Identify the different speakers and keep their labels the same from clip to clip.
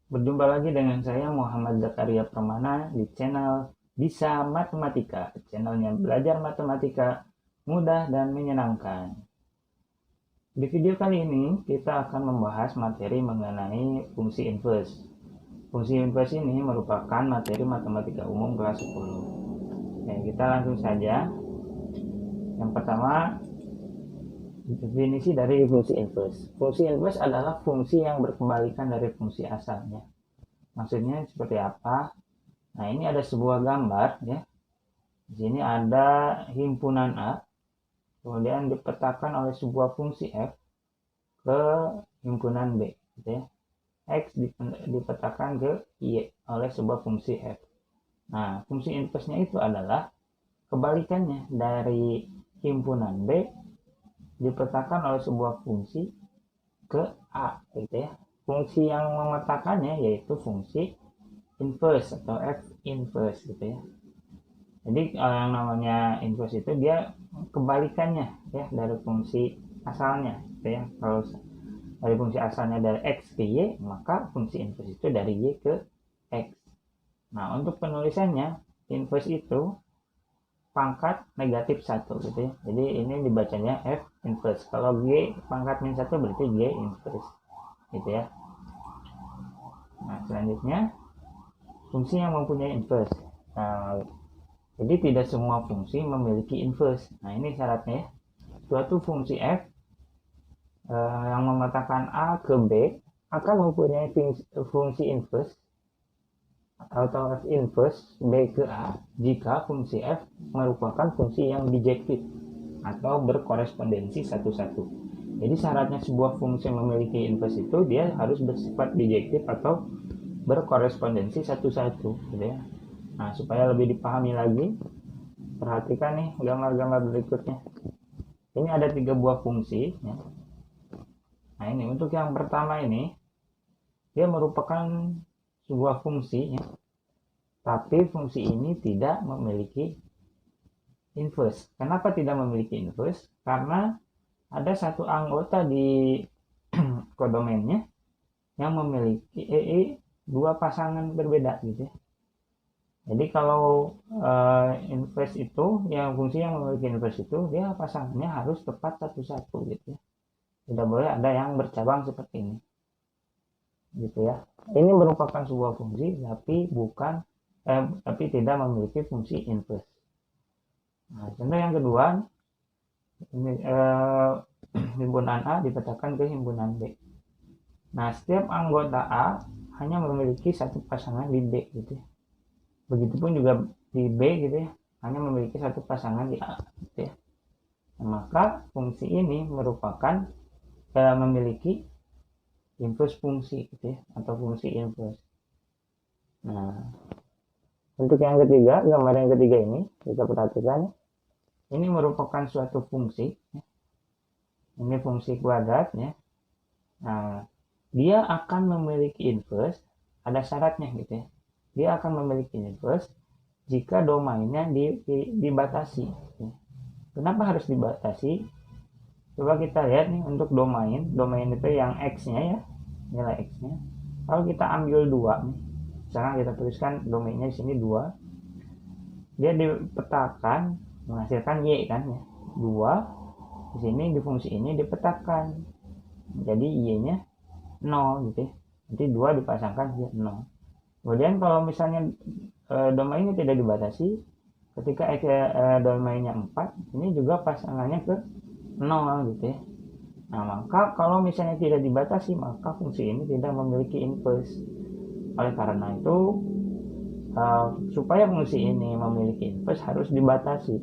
Speaker 1: Berjumpa lagi dengan saya Muhammad Zakaria Permana di channel Bisa Matematika, channelnya belajar matematika mudah dan menyenangkan. Di video kali ini kita akan membahas materi mengenai fungsi inverse. Fungsi inverse ini merupakan materi matematika umum kelas 10. Kita langsung saja. Yang pertama, definisi dari fungsi inverse. Fungsi inverse adalah fungsi yang berkebalikan dari fungsi asalnya. Maksudnya seperti apa? Nah, ini ada sebuah gambar ya. Di sini ada himpunan A, kemudian dipetakan oleh sebuah fungsi f ke himpunan B, gitu ya. X dipetakan ke Y oleh sebuah fungsi f. Nah, fungsi inverse-nya itu adalah kebalikannya dari himpunan B dipetakan oleh sebuah fungsi ke A, gitu ya. Fungsi yang memetakannya yaitu fungsi inverse atau f inverse, gitu ya. Jadi yang namanya inverse itu dia kebalikannya ya dari fungsi asalnya, gitu ya. Kalau dari fungsi asalnya dari x ke y, maka fungsi inverse itu dari y ke x. Nah, untuk penulisannya inverse itu pangkat negatif 1, gitu ya. Jadi ini dibacanya f inverse. Kalau g pangkat min 1 berarti g inverse, gitu ya. Nah, selanjutnya fungsi yang mempunyai inverse. Nah, jadi tidak semua fungsi memiliki inverse. Nah, ini syaratnya ya. Suatu fungsi f yang memetakan A ke B akan mempunyai fungsi inverse atau f inverse B ke A jika fungsi f merupakan fungsi yang bijektif atau berkorespondensi satu-satu. Jadi syaratnya sebuah fungsi memiliki inverse itu dia harus bersifat bijektif atau berkorespondensi satu-satu, gitu ya. Nah, supaya lebih dipahami lagi, perhatikan nih gambar-gambar berikutnya. Ini ada 3 buah fungsi ya. Nah, ini untuk yang pertama ini dia merupakan sebuah fungsi ya, tapi fungsi ini tidak memiliki inverse. Kenapa tidak memiliki inverse? Karena ada satu anggota di kodomennya yang memiliki dua pasangan berbeda, gitu ya. Jadi kalau inverse itu, yang fungsi yang memiliki inverse itu, dia pasangannya harus tepat satu-satu, gitu ya. Tidak boleh ada yang bercabang seperti ini, gitu ya. Ini merupakan sebuah fungsi tapi tidak memiliki fungsi inverse. Nah, contoh yang kedua, ini, himpunan A dipetakan ke himpunan B. Nah, setiap anggota A hanya memiliki satu pasangan di B, gitu ya. Begitupun juga di B, gitu ya, hanya memiliki satu pasangan di A, gitu ya. Nah, maka fungsi ini merupakan memiliki inverse fungsi, gitu ya, atau fungsi inverse. Nah, untuk yang ketiga, gambar yang ketiga ini kita perhatikan, ini merupakan suatu fungsi ya. Ini fungsi kuadrat ya. Nah, dia akan memiliki inverse, ada syaratnya, gitu ya. Dia akan memiliki inverse jika domainnya dibatasi ya. Kenapa harus dibatasi? Coba kita lihat nih untuk domain itu yang x-nya ya, nilai x-nya. Kalau kita ambil 2 nih, misalkan kita tuliskan domainnya di sini 2, dia dipetakan menghasilkan y kan ya. 2 di sini di fungsi ini dipetakan. Jadi y-nya 0, gitu ya. Nanti 2 dipasangkan 0. Kemudian kalau misalnya domainnya tidak dibatasi, ketika domainnya 4, ini juga pasangannya ke 0, gitu ya. Nah, maka kalau misalnya tidak dibatasi, maka fungsi ini tidak memiliki inverse. Oleh karena itu, supaya fungsi ini memiliki inverse harus dibatasi.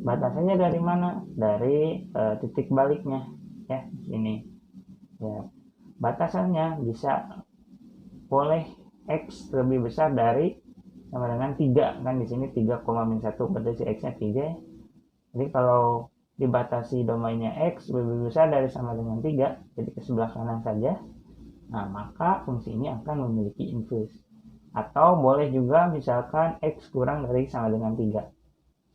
Speaker 1: Batasannya dari mana? Dari titik baliknya ya, ini. Ya. Batasannya bisa boleh x lebih besar dari sama dengan 3 kan, di sini 3,-1 berarti si x-nya 3. Jadi kalau dibatasi domainnya x lebih besar dari sama dengan 3, jadi ke sebelah kanan saja, nah maka fungsi ini akan memiliki inverse. Atau boleh juga misalkan x kurang dari sama dengan 3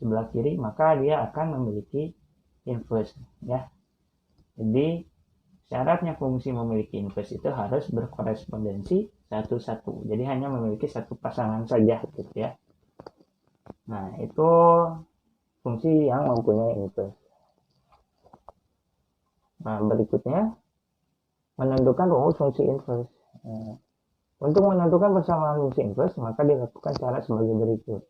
Speaker 1: sebelah kiri, maka dia akan memiliki inverse ya. Jadi syaratnya fungsi memiliki inverse itu harus berkorespondensi satu-satu. Jadi hanya memiliki satu pasangan saja gitu ya. Nah, itu fungsi yang mempunyai inverse. Nah, berikutnya menentukan rumus fungsi inverse. Nah, untuk menentukan persamaan fungsi inverse, maka dilakukan cara sebagai berikut.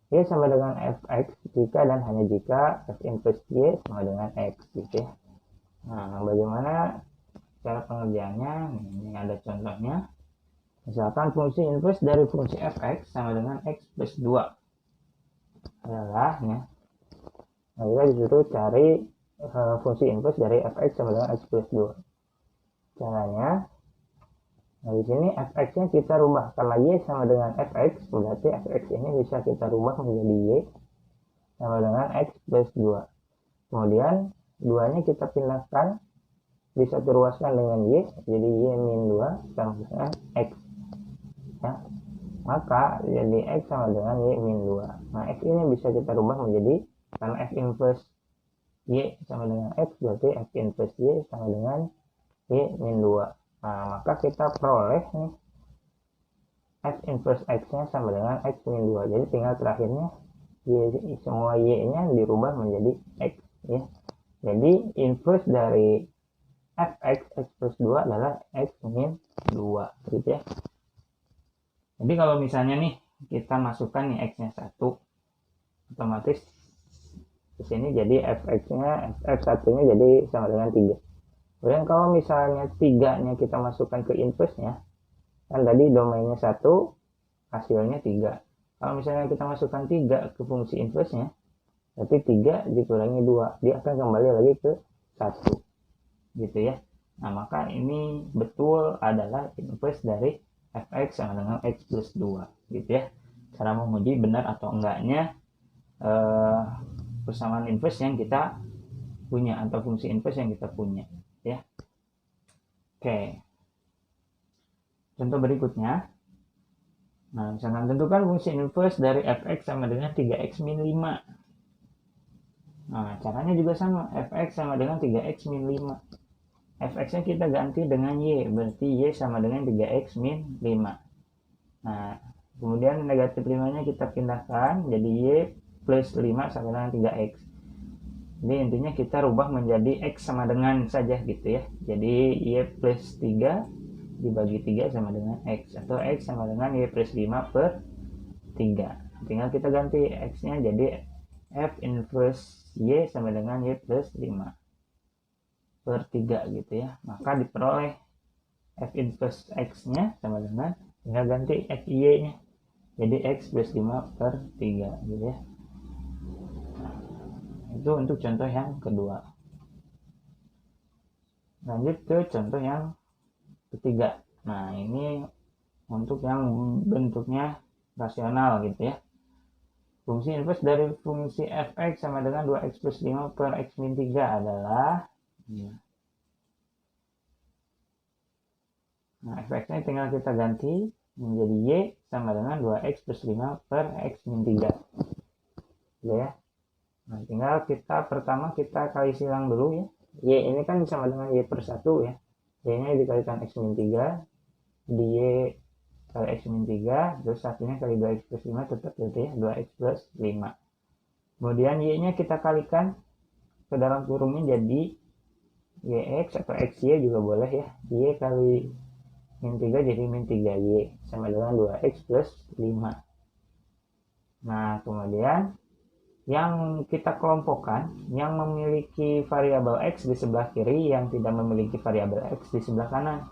Speaker 1: Y sama dengan fx jika dan hanya jika f inverse y sama dengan x gitu ya. Nah, bagaimana cara pengerjaannya? Ini ada contohnya. Misalkan fungsi inverse dari fungsi fx sama dengan x plus 2 adalah ya. Nah, kita disuruh cari fungsi inverse dari fx sama dengan x plus 2. Caranya, nah di sini fx-nya kita rubah. Karena y sama dengan fx, berarti fx ini bisa kita rubah menjadi y sama dengan x plus 2. Kemudian 2-nya kita pindahkan, bisa diruaskan dengan y, jadi y min 2 sama dengan x. Ya. Maka jadi x sama dengan y min 2. Nah, x ini bisa kita rubah menjadi, karena f inverse y sama dengan x, berarti f inverse y sama dengan y min 2. Nah, maka kita peroleh nih f inverse x-nya sama dengan x min 2. Jadi tinggal terakhirnya y, semua y-nya dirubah menjadi x ya. Jadi inverse dari fx x plus 2 adalah x min 2 gitu ya. Jadi kalau misalnya nih kita masukkan nih x-nya 1, otomatis di sini jadi fx-nya f1-nya jadi sama dengan 3. Kemudian kalau misalnya 3-nya kita masukkan ke inverse-nya, kan tadi domainnya 1, hasilnya 3. Kalau misalnya kita masukkan 3 ke fungsi inverse-nya, berarti 3 dikurangi 2, dia akan kembali lagi ke 1 gitu ya. Nah, maka ini betul adalah inverse dari fx sama dengan x plus 2 gitu ya. Cara menguji benar atau enggaknya persamaan inverse yang kita punya atau fungsi inverse yang kita punya ya. Oke, contoh berikutnya. Nah, misalkan tentukan fungsi inverse dari fx sama dengan 3x min 5. Nah, caranya juga sama, fx sama dengan 3x min 5. fx-nya kita ganti dengan y, berarti y sama dengan 3x min 5. Nah, kemudian negatif 5-nya kita pindahkan, jadi y plus 5 sama dengan 3x. Jadi intinya kita rubah menjadi x sama dengan saja gitu ya. Jadi y plus 3 dibagi 3 sama dengan x, atau x sama dengan y plus 5 per 3. Tinggal kita ganti x-nya jadi f inverse y sama dengan y plus 5 per 3 gitu ya. Maka diperoleh f inverse x-nya sama dengan, tinggal ganti f y-nya jadi x plus 5 per 3 gitu ya. Nah, itu untuk contoh yang kedua. Lanjut ke contoh yang ketiga. Nah, ini untuk yang bentuknya rasional gitu ya. Fungsi inverse dari fungsi fx sama dengan 2x plus 5 per x min 3 adalah, nah, fx-nya tinggal kita ganti menjadi y sama dengan 2x plus 5 per x min 3 gitu ya. Nah, tinggal kita pertama kita kali silang dulu ya. Y ini kan sama dengan y per 1 ya. Y-nya dikalikan x min 3, di y kali x min 3, terus satunya kali 2x plus 5 tetap gitu ya, 2x plus 5. Kemudian y-nya kita kalikan ke dalam kurungnya jadi yx atau xy juga boleh ya. Y kali min 3 jadi min 3y sama dengan 2x plus 5. Nah, kemudian yang kita kelompokkan, yang memiliki variabel x di sebelah kiri, yang tidak memiliki variabel x di sebelah kanan.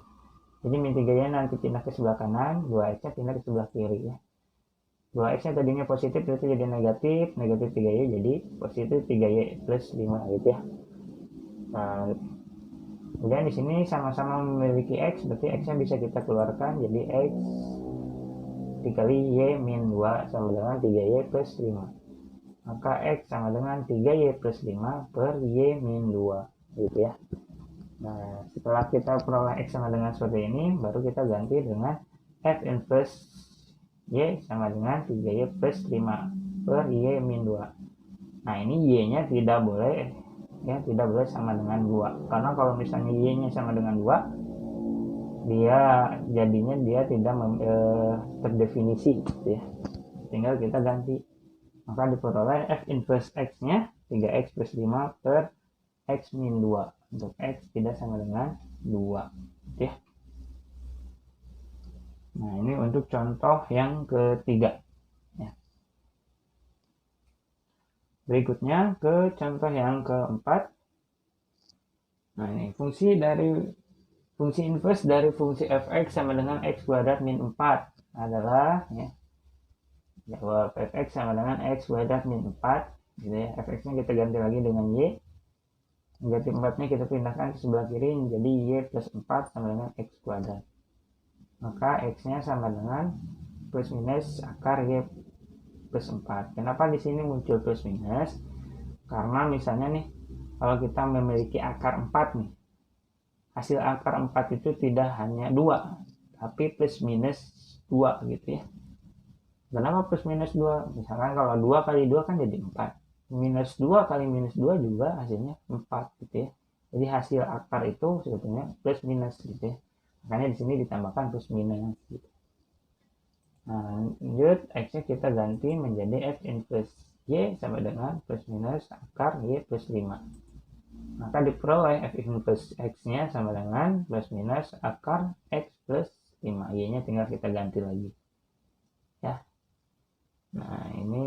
Speaker 1: Jadi min 3y nanti pindah ke sebelah kanan, 2x-nya pindah ke sebelah kiri ya. 2x-nya tadinya positif, berarti jadi negatif, negatif 3y jadi positif 3y plus 5 gitu ya. Nah, kemudian di sini sama-sama memiliki x, berarti x-nya bisa kita keluarkan, jadi x dikali y min 2 sama dengan 3y plus 5. Maka x sama dengan 3y plus 5 per y min 2 gitu ya. Nah, setelah kita peroleh x sama dengan seperti ini, baru kita ganti dengan f inverse y sama dengan 3y plus 5 per y min 2. Nah, ini y-nya tidak boleh ya, tidak boleh sama dengan 2. Karena kalau misalnya y-nya sama dengan 2, dia jadinya dia tidak terdefinisi gitu ya. Tinggal kita ganti. Maka diperoleh f inverse x-nya 3x plus 5 per x min 2. Untuk x tidak sama dengan 2 gitu ya. Nah, ini untuk contoh yang ketiga ya. Berikutnya ke contoh yang keempat. Nah, ini fungsi inverse dari fungsi fx sama dengan x kuadrat min 4 adalah ya, bahwa fx sama dengan x kuadrat min 4 gitu ya. Fx-nya kita ganti lagi dengan y. Negatif 4-nya kita pindahkan ke sebelah kiri menjadi y plus 4 sama dengan x kuadrat. Maka x-nya sama dengan plus minus akar y plus 4. Kenapa di sini muncul plus minus? Karena misalnya nih, kalau kita memiliki akar 4 nih, hasil akar 4 itu tidak hanya 2, tapi plus minus 2 gitu ya. Kenapa plus minus 2? Misalkan kalau 2 kali 2 kan jadi 4. Minus 2 kali minus 2 juga hasilnya 4 gitu ya. Jadi hasil akar itu sebetulnya plus minus gitu ya. Makanya di sini ditambahkan plus minus gitu. Nah, lanjut x-nya kita ganti menjadi f inverse y sama dengan plus minus akar y plus 5. Maka diperoleh f inverse x-nya sama dengan plus minus akar x plus 5. Y-nya tinggal kita ganti lagi. Ya. Nah, ini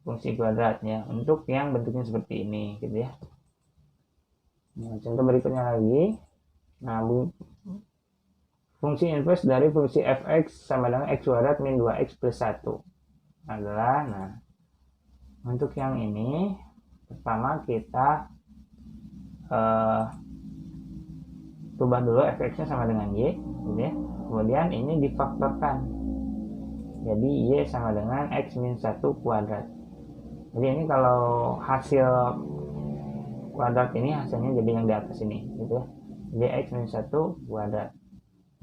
Speaker 1: fungsi kuadratnya untuk yang bentuknya seperti ini gitu ya. Nah, contoh berikutnya lagi. Nah, fungsi inverse dari fungsi fx sama dengan x kuadrat min 2x plus 1 adalah, nah, untuk yang ini pertama kita rubah dulu fx-nya sama dengan y gitu ya. Kemudian ini difaktorkan. Jadi y sama dengan x min 1 kuadrat. Jadi ini kalau hasil kuadrat ini hasilnya jadi yang di atas ini gitu ya. Jadi x min 1 kuadrat.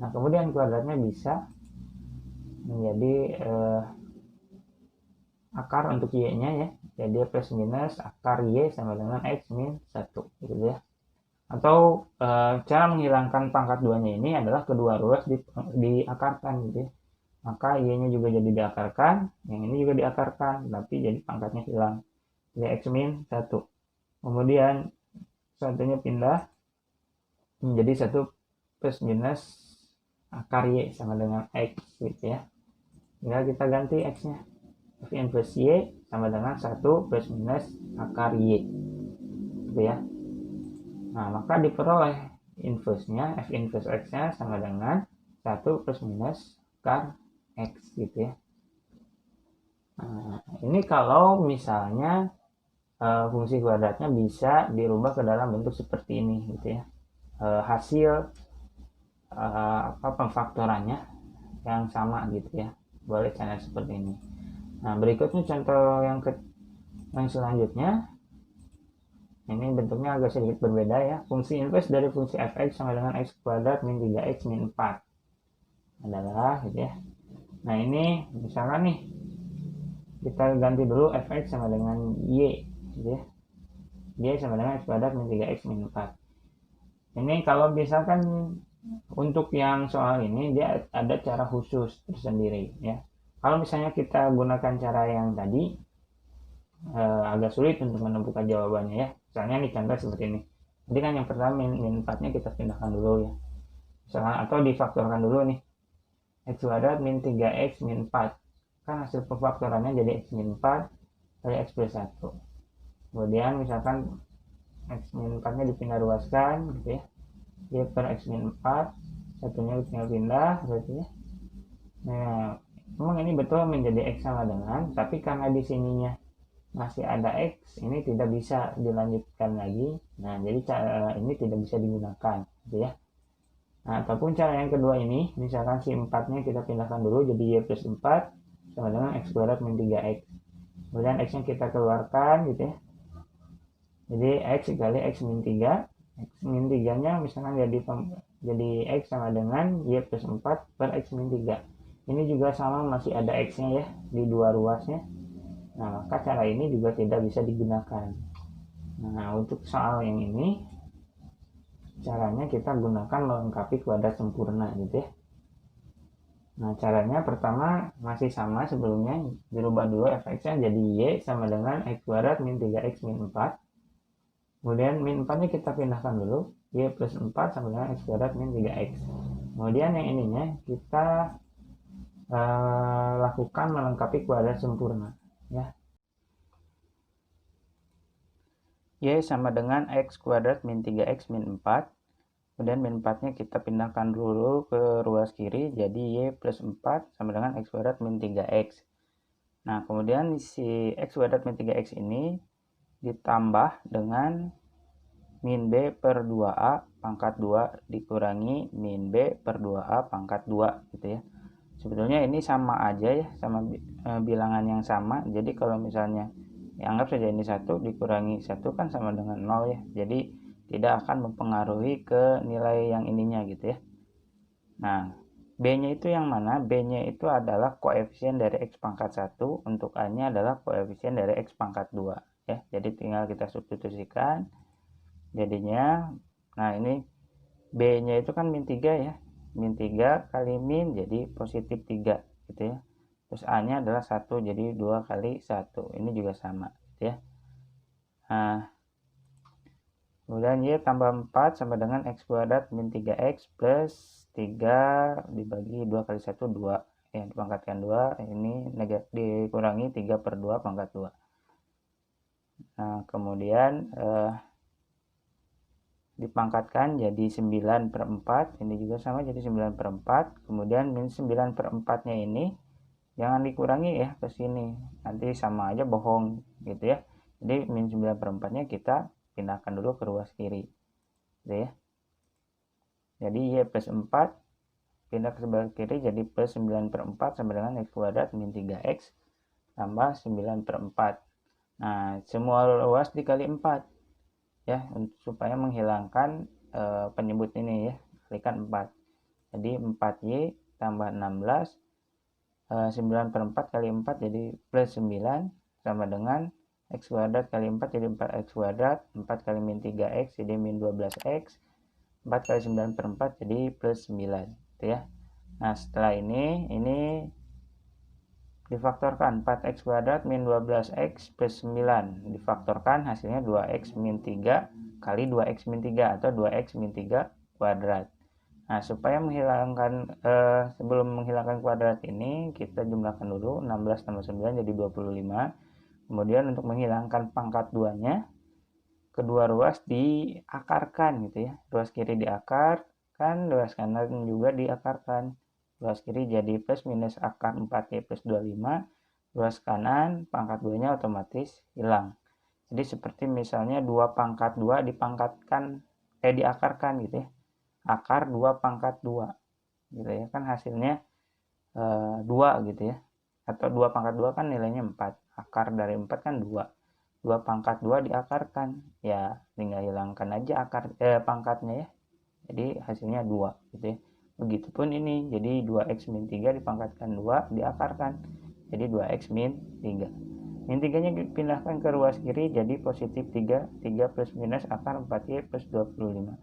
Speaker 1: Nah, kemudian kuadratnya bisa menjadi akar untuk y-nya ya. Jadi plus minus akar y sama dengan x min 1 gitu ya. Atau cara menghilangkan pangkat 2-nya ini adalah kedua ruas diakarkan gitu ya. Maka y-nya juga jadi diakarkan, yang ini juga diakarkan, tapi jadi pangkatnya hilang. Jadi x min 1. Kemudian satunya pindah menjadi 1 plus minus akar y sama dengan x gitu ya. Tinggal kita ganti x-nya. F inverse y sama dengan 1 plus minus akar y gitu ya. Nah, maka diperoleh inverse-nya, f inverse x-nya sama dengan 1 plus minus akar x gitu ya. Nah, ini kalau misalnya fungsi kuadratnya bisa dirubah ke dalam bentuk seperti ini gitu ya. Hasil pemfaktorannya yang sama gitu ya. Boleh cara seperti ini. Nah, berikutnya contoh yang selanjutnya. Ini bentuknya agak sedikit berbeda ya. Fungsi inverse dari fungsi fx sama dengan x kuadrat min 3x min 4 adalah gitu ya. Nah, ini misalkan nih kita ganti dulu fx sama dengan y gitu ya. Y sama dengan x kuadrat min 3x min 4. Ini kalau misalkan untuk yang soal ini dia ada cara khusus tersendiri ya. Kalau misalnya kita gunakan cara yang tadi agak sulit untuk menemukan jawabannya ya. Misalnya nih contoh seperti ini. Jadi kan yang pertama min 4-nya kita pindahkan dulu ya. Misalkan atau difaktorkan dulu nih. X kuadrat min 3x min 4. Kan hasil pemfaktorannya jadi x min 4 kali x plus 1. Kemudian misalkan x min 4-nya dipindah ruaskan gitu ya. Y per x min 4, satunya tinggal pindah berarti ya. Nah, memang ini betul menjadi x sama dengan, tapi karena di sininya masih ada x, ini tidak bisa dilanjutkan lagi. Nah, jadi cara ini tidak bisa digunakan gitu ya. Nah, ataupun cara yang kedua ini, misalkan si 4-nya kita pindahkan dulu jadi y plus 4 sama dengan x kuadrat min 3x. Kemudian x-nya kita keluarkan gitu ya. Jadi x kali x min 3. X min 3-nya misalkan jadi x sama dengan y plus 4 per x min 3. Ini juga sama masih ada x-nya ya di dua ruasnya. Nah, maka cara ini juga tidak bisa digunakan. Nah, untuk soal yang ini, caranya kita gunakan melengkapi kuadrat sempurna gitu ya. Nah, caranya pertama masih sama sebelumnya, dirubah dulu fx-nya jadi y sama dengan x kuadrat min 3x min 4. Kemudian min 4-nya kita pindahkan dulu, y plus 4 sama dengan x kuadrat min 3x. Kemudian yang ininya kita lakukan melengkapi kuadrat sempurna ya. Y sama dengan x kuadrat min 3x min 4. Kemudian min 4-nya kita pindahkan dulu ke ruas kiri, jadi y plus 4 sama dengan x kuadrat min 3x. Nah, kemudian si x kuadrat min 3x ini ditambah dengan min b per 2a pangkat 2 dikurangi min b per 2a pangkat 2 gitu ya. Sebetulnya ini sama aja ya, sama bilangan yang sama. Jadi kalau misalnya anggap saja ini 1 dikurangi 1 kan sama dengan 0 ya. Jadi tidak akan mempengaruhi ke nilai yang ininya gitu ya. Nah, B-nya itu yang mana? B-nya itu adalah koefisien dari X pangkat 1, untuk A-nya adalah koefisien dari X pangkat 2 ya. Jadi tinggal kita substitusikan. Jadinya, nah ini B-nya itu kan min 3 ya. Min 3 kali min jadi positif 3 gitu ya. Terus A-nya adalah 1, jadi 2 kali 1. Ini juga sama gitu ya. Nah, kemudian Y tambah 4 sama dengan X kuadrat min 3X plus 3 dibagi 2 kali 1, 2. Ya, dipangkatkan 2, ini dikurangi 3 per 2 pangkat 2. Nah, kemudian dipangkatkan jadi 9 per 4. Ini juga sama, jadi 9 per 4. Kemudian min 9 per 4-nya ini jangan dikurangi ya ke sini. Nanti sama aja bohong gitu ya. Jadi min 9 per 4-nya kita pindahkan dulu ke ruas kiri gitu ya. Jadi y plus 4 pindah ke sebelah kiri jadi plus 9 per 4 sama dengan x kuadrat min 3x tambah 9 per 4. Nah, semua luas dikali 4 ya, supaya menghilangkan penyebut ini ya, kalikan 4. Jadi 4y tambah 16, 9 per 4 kali 4 jadi plus 9 sama dengan x kuadrat kali 4 jadi 4x kuadrat, 4 kali min 3x jadi min 12x, 4 kali 9 per 4 jadi plus 9 gitu ya. Nah, setelah ini difaktorkan 4x kuadrat min 12x plus 9 difaktorkan, hasilnya 2x min 3 kali 2x min 3 atau 2x min 3 kuadrat. Nah, supaya menghilangkan sebelum menghilangkan kuadrat ini kita jumlahkan dulu, 16 tambah 9 jadi 25. Kemudian untuk menghilangkan pangkat 2-nya, kedua ruas diakarkan gitu ya. Ruas kiri diakarkan, ruas kanan juga diakarkan. Ruas kiri jadi plus minus akar 4y plus 25. Ruas kanan pangkat 2-nya otomatis hilang. Jadi seperti misalnya 2 pangkat 2 dipangkatkan, diakarkan gitu ya. Akar 2 pangkat 2 gitu ya, kan hasilnya 2 gitu ya. Atau 2 pangkat 2 kan nilainya 4. Akar dari 4 kan 2. 2 pangkat 2 diakarkan. Ya, tinggal hilangkan aja pangkatnya ya. Jadi hasilnya 2 gitu ya. Begitupun ini. Jadi 2x min 3 dipangkatkan 2 diakarkan. Jadi 2x min 3. Min 3-nya dipindahkan ke ruas kiri jadi positif 3. 3 plus minus akar 4y plus 25.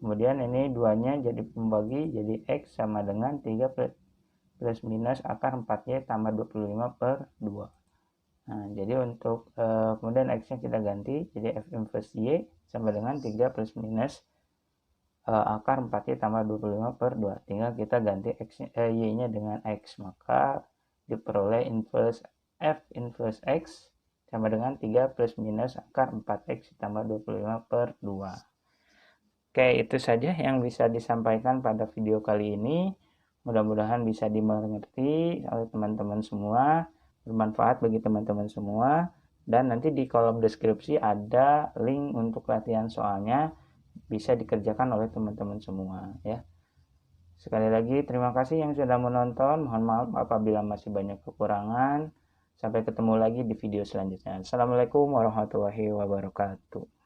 Speaker 1: Kemudian ini 2-nya jadi pembagi, jadi x sama dengan 3 plus minus akar 4y tambah 25 per 2. Nah, jadi untuk kemudian x-nya kita ganti, jadi f inverse y sama dengan 3 plus minus akar 4y tambah 25 per 2. Tinggal kita ganti y-nya dengan x, maka diperoleh inverse f inverse x sama dengan 3 plus minus akar 4x tambah 25 per 2. Oke, itu saja yang bisa disampaikan pada video kali ini. Mudah-mudahan bisa dimengerti oleh teman-teman semua, bermanfaat bagi teman-teman semua. Dan nanti di kolom deskripsi ada link untuk latihan soalnya, bisa dikerjakan oleh teman-teman semua ya. Sekali lagi terima kasih yang sudah menonton. Mohon maaf apabila masih banyak kekurangan. Sampai ketemu lagi di video selanjutnya. Assalamualaikum warahmatullahi wabarakatuh.